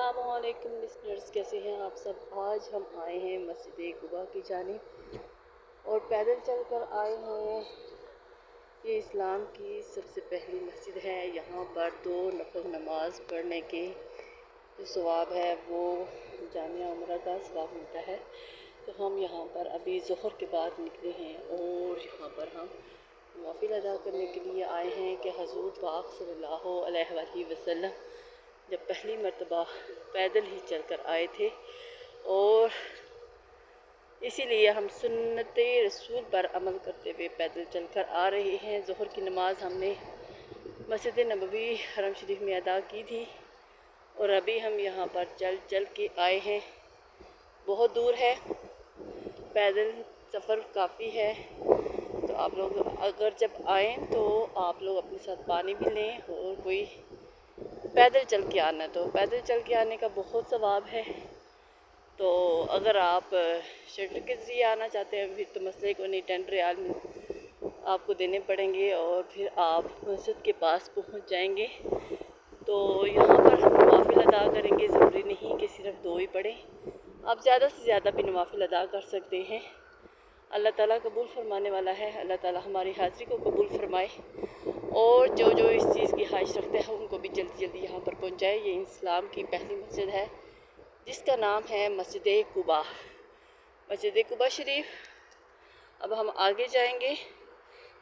अस्सलामुअलैकुम लिसनर्स, कैसे हैं आप सब। आज हम आए हैं मस्जिद कुबा की जानिब और पैदल चल कर आए हैं। ये इस्लाम की सबसे पहली मस्जिद है। यहाँ पर 2 नफल नमाज पढ़ने के जो सवाब है वो जामिया उम्रा का सवाब मिलता है। तो हम यहाँ पर अभी ज़ोहर के बाद निकले हैं और यहाँ पर हम नवाफिल अदा करने के लिए आए हैं कि हज़ूर पाक सल्लल्लाहु अलैहि वसल्लम जब पहली मर्तबा पैदल ही चल कर आए थे और इसीलिए हम सुन्नत रसूल पर अमल करते हुए पैदल चल कर आ रहे हैं। ज़ोहर की नमाज़ हमने मस्जिद नबवी हरम शरीफ में अदा की थी और अभी हम यहाँ पर चल चल के आए हैं। बहुत दूर है, पैदल सफ़र काफ़ी है। तो आप लोग अगर जब आएँ तो आप लोग अपने साथ पानी भी लें और कोई पैदल चल के आना। तो पैदल चल के आने का बहुत सवाब है। तो अगर आप शेल्टर के ज़रिए आना चाहते हैं फिर तो मसले को नहीं, 10 रियाल आपको देने पड़ेंगे और फिर आप मस्जिद के पास पहुंच जाएंगे। तो यहाँ पर हम नवाफिल अदा करेंगे। ज़रूरी नहीं कि सिर्फ 2 ही पढ़ें, आप ज़्यादा से ज़्यादा भी नवाफिल अदा कर सकते हैं। अल्लाह ताला कबूल फरमाने वाला है। अल्लाह ताला हमारी हाज़िरी को कबूल फरमाए और जो जो इस चीज़ की ख्वाहिश रखते हैं उनको भी जल्दी जल्दी यहाँ पर पहुँचाए। ये इस्लाम की पहली मस्जिद है जिसका नाम है मस्जिद कुबा, मस्जिद कुबा शरीफ। अब हम आगे जाएंगे।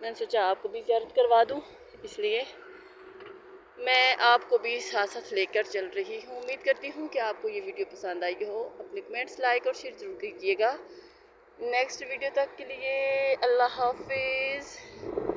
मैंने सोचा आपको भी ज़ियारत करवा दूँ, इसलिए मैं आपको भी साथ साथ लेकर चल रही हूँ। उम्मीद करती हूँ कि आपको ये वीडियो पसंद आई हो। अपने कमेंट्स लाइक और शेयर ज़रूर कीजिएगा। नेक्स्ट वीडियो तक के लिए अल्लाह हाफिज़।